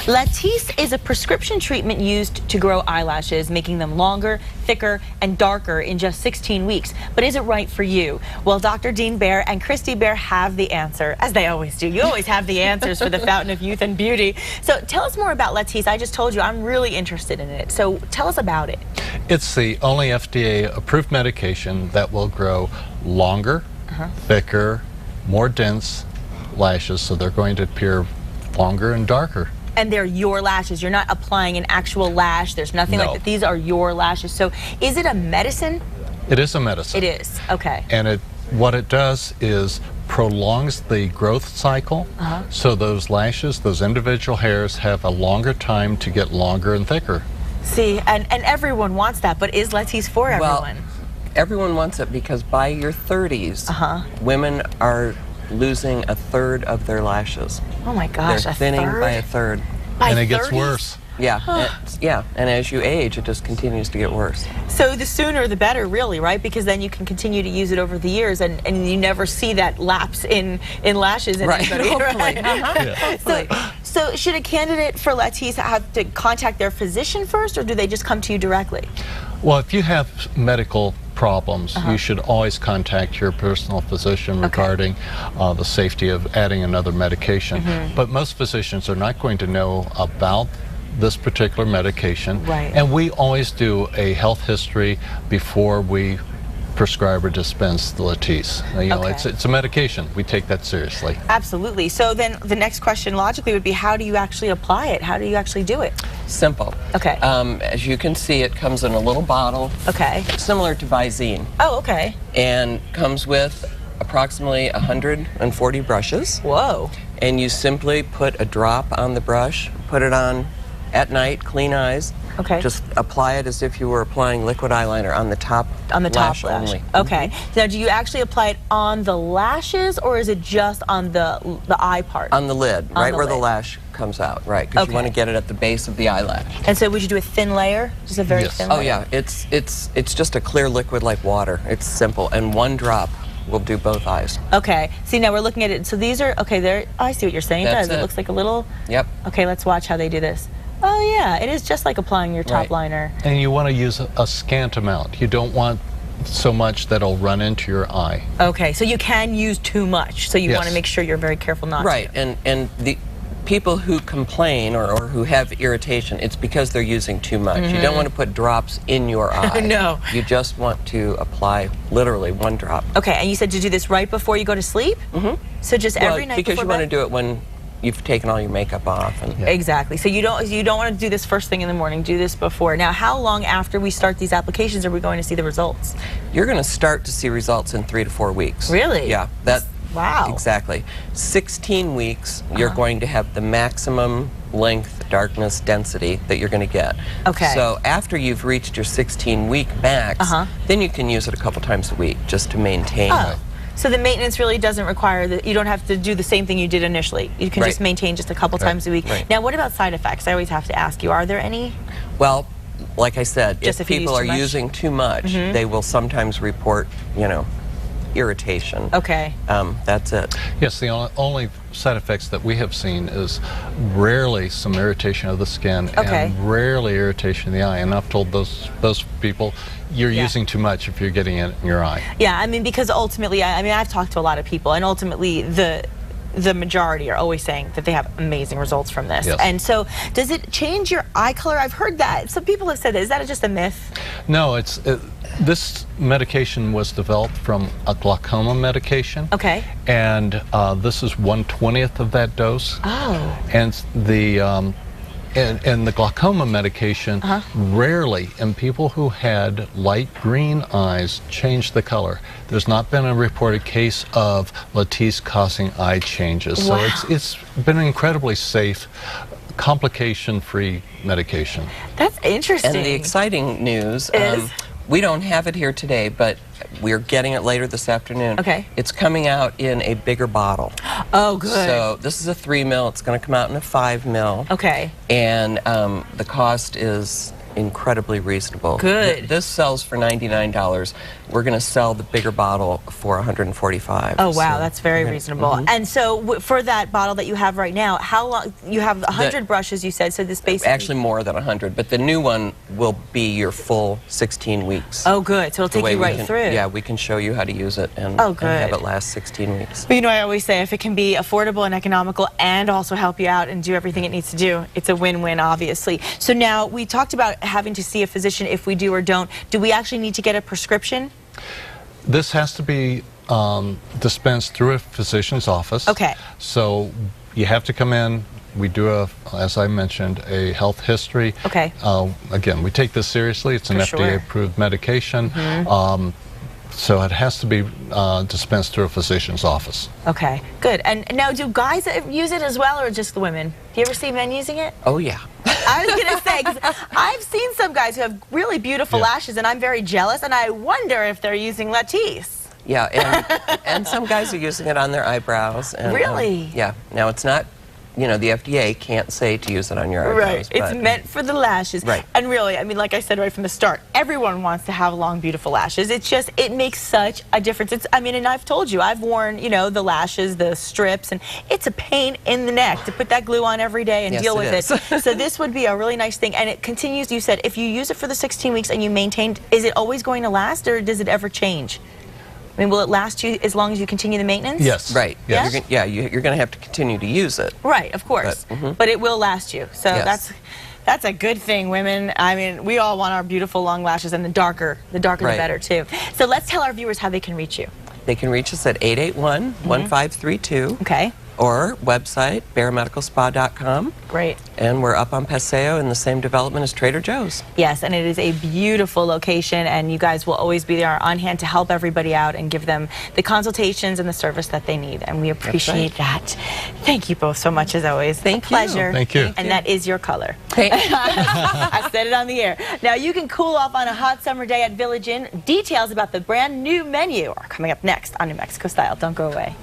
Latisse is a prescription treatment used to grow eyelashes, making them longer, thicker, and darker in just 16 weeks. But is it right for you? Well, Dr. Dean Bair and Kristie Bair have the answer, as they always do. You always have the answers for the fountain of youth and beauty. So tell us more about Latisse. I just told you I'm really interested in it. So tell us about it. It's the only FDA-approved medication that will grow longer, thicker, more dense lashes, so they're going to appear longer and darker. And they're your lashes. You're not applying an actual lash. There's nothing like that. These are your lashes. So is it a medicine? It is a medicine. It is. Okay. And what it does is prolongs the growth cycle, so those lashes, those individual hairs, have a longer time to get longer and thicker. See, and everyone wants that, but is Latisse for everyone? Well, everyone wants it because by your 30s, women are losing a third of their lashes. Oh my gosh, they're thinning by a third. And it gets worse. Yeah, and as you age, it just continues to get worse. So the sooner the better, really, right? Because then you can continue to use it over the years, and you never see that lapse in lashes in anybody. Hopefully. Hopefully. So should a candidate for Latisse have to contact their physician first, or do they just come to you directly? Well, if you have medical problems, you should always contact your personal physician regarding the safety of adding another medication. But most physicians are not going to know about this particular medication. And we always do a health history before we prescribe or dispense the Latisse. You know, it's a medication. We take that seriously. Absolutely. So then the next question logically would be, how do you actually apply it? How do you actually do it? Simple. Okay. As you can see, it comes in a little bottle. Okay. Similar to Visine. Oh, okay. And comes with approximately 140 brushes. Whoa. And you simply put a drop on the brush, put it on at night, clean eyes. Okay. Just apply it as if you were applying liquid eyeliner on the top lash only. Okay. Now, do you actually apply it on the lashes, or is it just on the eye part? On the lid, right where the lash comes out, right? Because you want to get it at the base of the eyelash. And so would you do a thin layer? Just a very thin layer? Oh yeah, it's just a clear liquid like water. It's simple, and one drop will do both eyes. Okay. See, now we're looking at it. So these are, okay, there. I see what you're saying. That's it looks like a little. Yep. Okay, let's watch how they do this. Oh yeah, it is just like applying your top liner. And you want to use a scant amount. You don't want so much that'll run into your eye. Okay, so you can use too much. So you want to make sure you're very careful not to. Right, and the people who complain or who have irritation, it's because they're using too much. You don't want to put drops in your eye. No. You just want to apply literally one drop. Okay, and you said to do this right before you go to sleep? So just every night because before you want to do it when you've taken all your makeup off. Exactly. So you don't want to do this first thing in the morning. Do this before. Now, how long after we start these applications are we going to see the results? You're going to start to see results in 3 to 4 weeks. Really? Yeah. Wow. Exactly. 16 weeks, you're going to have the maximum length, darkness, density that you're going to get. Okay. So after you've reached your 16-week max, then you can use it a couple times a week just to maintain. So the maintenance really doesn't require that. You don't have to do the same thing you did initially. You can just maintain just a couple times a week. Now, what about side effects? I always have to ask you, are there any? Well, like I said, just if people are using too much, they will sometimes report, irritation. Okay. That's it. Yes, the only side effects that we have seen is rarely some irritation of the skin and rarely irritation in the eye. And I've told those people, you're using too much if you're getting it in your eye. Yeah, I mean, because ultimately, I've talked to a lot of people, and ultimately the majority are always saying that they have amazing results from this. And so, does it change your eye color? I've heard that. Some people have said that. Is that just a myth? No, this medication was developed from a glaucoma medication. Okay. And this is 1/20th of that dose. Oh. And the glaucoma medication rarely, in people who had light green eyes, changed the color. There's not been a reported case of Latisse causing eye changes. So it's been an incredibly safe, complication-free medication. That's interesting. And the exciting news is? We don't have it here today, but we're getting it later this afternoon. Okay. It's coming out in a bigger bottle. Oh, good. So this is a 3 ml. It's going to come out in a 5 ml. Okay. And the cost is incredibly reasonable. Good. This sells for $99. We're going to sell the bigger bottle for $145. Oh wow, So that's very reasonable. And so for that bottle that you have right now, how long? You have 100 brushes, you said. So this basically actually more than 100, but the new one will be your full 16 weeks. Oh, good. So it'll take you right through. Yeah, we can show you how to use it and, oh, and good. have it last 16 weeks. But you know, I always say if it can be affordable and economical and also help you out and do everything it needs to do, it's a win-win, obviously. So now we talked about having to see a physician if we do or don't. Do we actually need to get a prescription? This has to be dispensed through a physician's office. Okay. So you have to come in. We do, as I mentioned, a health history. Okay. Again, we take this seriously. It's an FDA-approved medication. So it has to be dispensed through a physician's office. Okay, good. And now, do guys use it as well, or just the women? Do you ever see men using it? Oh, yeah. I was going to say, because I've seen some guys who have really beautiful lashes, and I'm very jealous, and I wonder if they're using Latisse. Yeah, and some guys are using it on their eyebrows. And, Really? Yeah. Now, it's not, you know, the FDA can't say to use it on your eyebrows. Right. It's meant for the lashes. Right. And really, I mean, like I said right from the start, everyone wants to have long, beautiful lashes. It's just, it makes such a difference. It's, I mean, and I've told you, I've worn, you know, the lashes, the strips, and it's a pain in the neck to put that glue on every day and deal with it. So this would be a really nice thing. And it continues, you said, if you use it for the 16 weeks and you maintain, is it always going to last, or does it ever change? I mean, will it last you as long as you continue the maintenance? Yes. Right. Yes. You're going to have to continue to use it. Right, of course. But it will last you. So that's a good thing, women. I mean, we all want our beautiful long lashes, and the darker the better, too. So let's tell our viewers how they can reach you. They can reach us at 881-1532. Okay. Or website, bairmedicalspa.com. Great. And we're up on Paseo in the same development as Trader Joe's. Yes, and it is a beautiful location, and you guys will always be there on hand to help everybody out and give them the consultations and the service that they need, and we appreciate that. Thank you both so much, as always. Thank you. Pleasure. Thank you. And that is your color. Thank I said it on the air. Now, you can cool off on a hot summer day at Village Inn. Details about the brand new menu are coming up next on New Mexico Style. Don't go away.